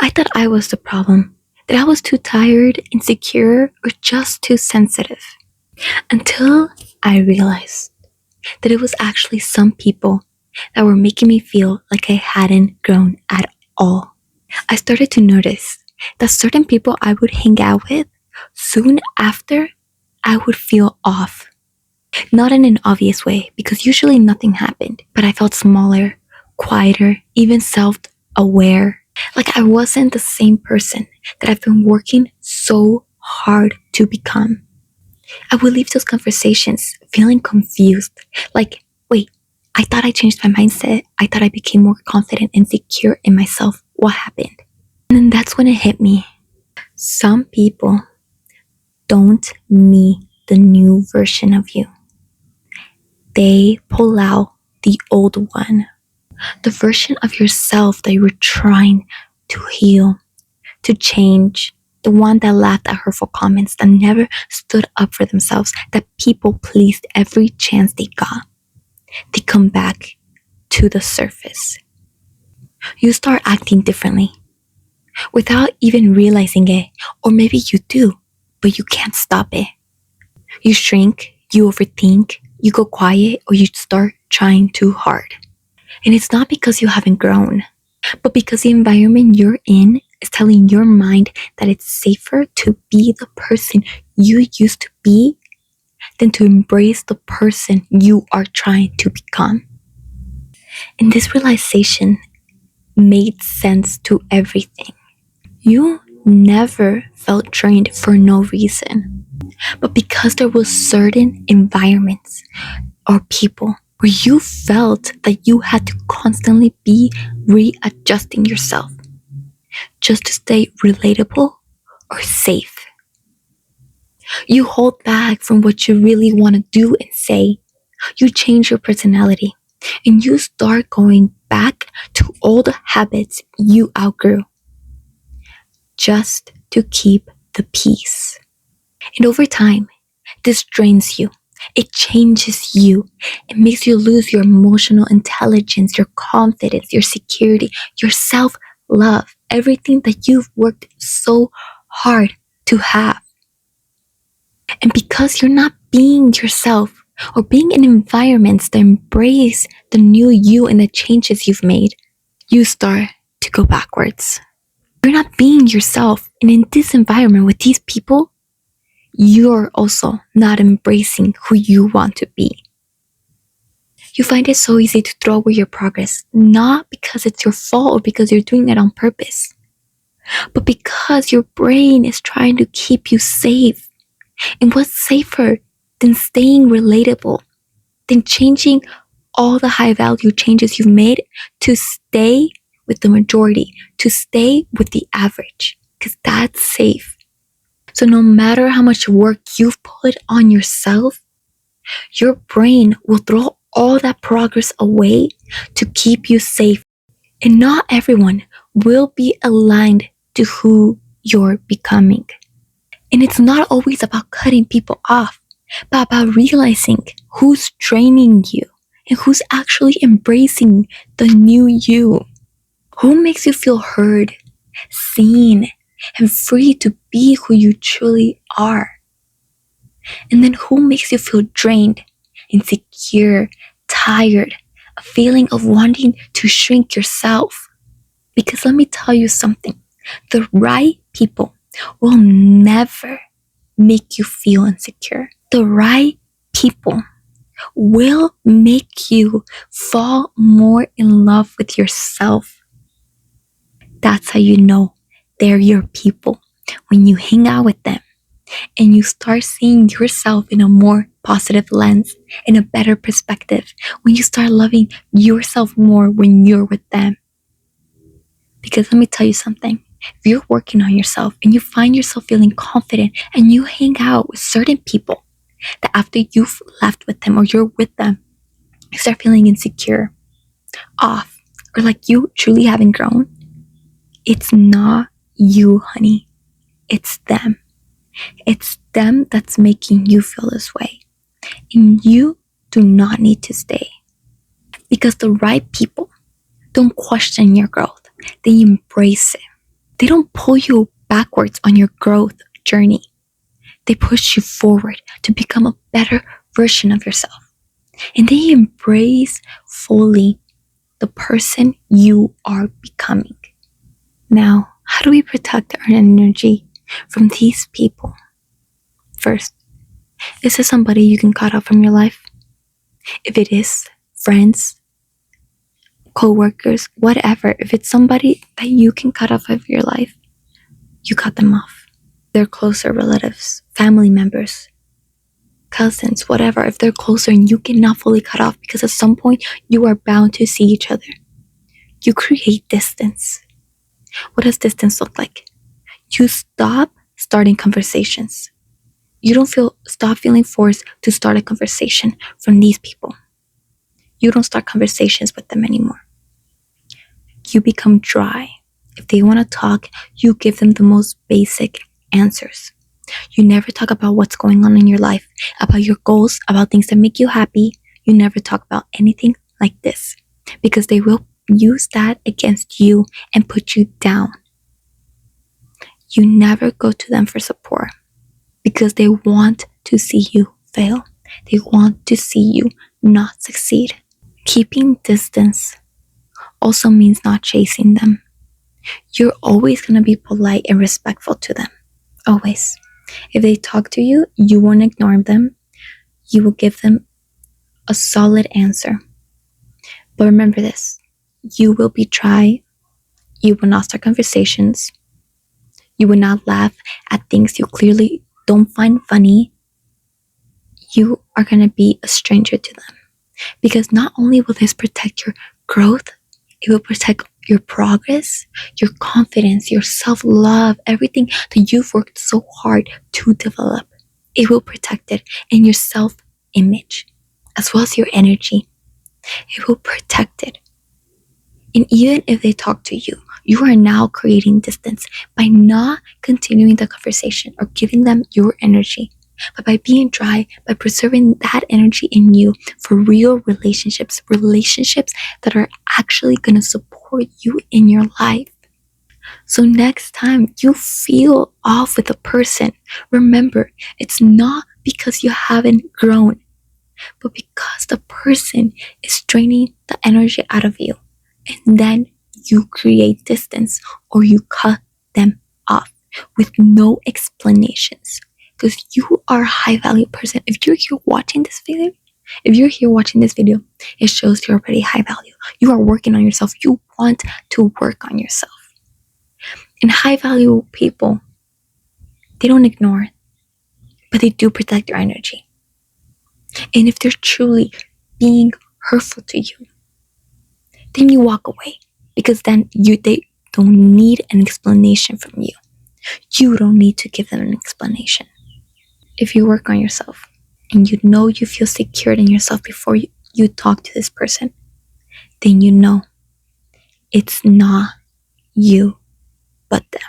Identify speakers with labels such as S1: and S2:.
S1: I thought I was the problem, that I was too tired, insecure, or just too sensitive. Until I realized that it was actually some people that were making me feel like I hadn't grown at all. I started to notice that certain people I would hang out with, soon after, I would feel off. Not in an obvious way, because usually nothing happened, but I felt smaller, quieter, even self aware. Like I wasn't the same person that I've been working so hard to become. I would leave those conversations feeling confused. Like, wait, I thought I changed my mindset. I thought I became more confident and secure in myself. What happened? And then that's when it hit me. Some people don't meet the new version of you. They pull out the old one, the version of yourself that you were trying to heal, to change, the one that laughed at hurtful comments, that never stood up for themselves, that people pleased every chance they got. They come back to the surface. You start acting differently without even realizing it, or maybe you do, but you can't stop it. You shrink, you overthink, you go quiet, or you start trying too hard. And it's not because you haven't grown, but because the environment you're in is telling your mind that it's safer to be the person you used to be than to embrace the person you are trying to become. And this realization made sense to everything. You never felt drained for no reason, but because there was certain environments or people where you felt that you had to constantly be readjusting yourself just to stay relatable or safe. You hold back from what you really want to do and say. You change your personality and you start going back to old habits you outgrew just to keep the peace. And over time, this drains you. It changes you. It makes you lose your emotional intelligence, your confidence, your security, your self-love, everything that you've worked so hard to have. And because you're not being yourself or being in environments that embrace the new you and the changes you've made, you start to go backwards. You're not being yourself. And in this environment with these people, you're also not embracing who you want to be. You find it so easy to throw away your progress, not because it's your fault or because you're doing it on purpose, but because your brain is trying to keep you safe. And what's safer than staying relatable, than changing all the high value changes you've made to stay with the majority, to stay with the average, because that's safe. So no matter how much work you've put on yourself, your brain will throw all that progress away to keep you safe. And not everyone will be aligned to who you're becoming. And it's not always about cutting people off, but about realizing who's draining you and who's actually embracing the new you. Who makes you feel heard, seen, and free to be who you truly are? And then who makes you feel drained, insecure, tired, a feeling of wanting to shrink yourself? Because let me tell you something, the right people will never make you feel insecure. The right people will make you fall more in love with yourself. That's how you know they're your people. When you hang out with them and you start seeing yourself in a more positive lens, in a better perspective, when you start loving yourself more when you're with them. Because let me tell you something, if you're working on yourself and you find yourself feeling confident and you hang out with certain people that after you've left with them or you're with them, you start feeling insecure, off, or like you truly haven't grown, it's not you, honey. It's them. It's them that's making you feel this way. And you do not need to stay. Because the right people don't question your growth. They embrace it. They don't pull you backwards on your growth journey. They push you forward to become a better version of yourself. And they embrace fully the person you are becoming. Now, how do we protect our energy from these people? First, is this somebody you can cut off from your life? If it is, friends, co-workers, whatever, if it's somebody that you can cut off of your life, you cut them off. They're closer relatives, family members, cousins, whatever. If they're closer and you cannot fully cut off, because at some point you are bound to see each other, you create distance. What does distance look like? You stop starting conversations. You don't stop feeling forced to start a conversation from these people. You don't start conversations with them anymore. You become dry. If they want to talk, you give them the most basic answers. You never talk about what's going on in your life, about your goals, about things that make you happy. You never talk about anything like this, because they will use that against you and put you down. You never go to them for support, because they want to see you fail. They want to see you not succeed. Keeping distance also means not chasing them. You're always going to be polite and respectful to them. Always. If they talk to you, you won't ignore them. You will give them a solid answer. But remember this, you will be dry. You will not start conversations. You will not laugh at things you clearly don't find funny. You are going to be a stranger to them. Because not only will this protect your growth, it will protect your progress, your confidence, your self-love, everything that you've worked so hard to develop. It will protect it, and your self-image, as well as your energy. It will protect it. And even if they talk to you, you are now creating distance by not continuing the conversation or giving them your energy. But by being dry, by preserving that energy in you for real relationships that are actually going to support you in your life. So next time you feel off with a person, remember, it's not because you haven't grown, but because the person is draining the energy out of you. And then you create distance, or you cut them off with no explanations. Because you are a high value person. If you're here watching this video, it shows you're already high value. You are working on yourself. You want to work on yourself. And high value people, they don't ignore it, but they do protect your energy. And if they're truly being hurtful to you, then you walk away, because then they don't need an explanation from you. You don't need to give them an explanation. If you work on yourself and you know you feel secured in yourself before you talk to this person, then you know it's not you but them.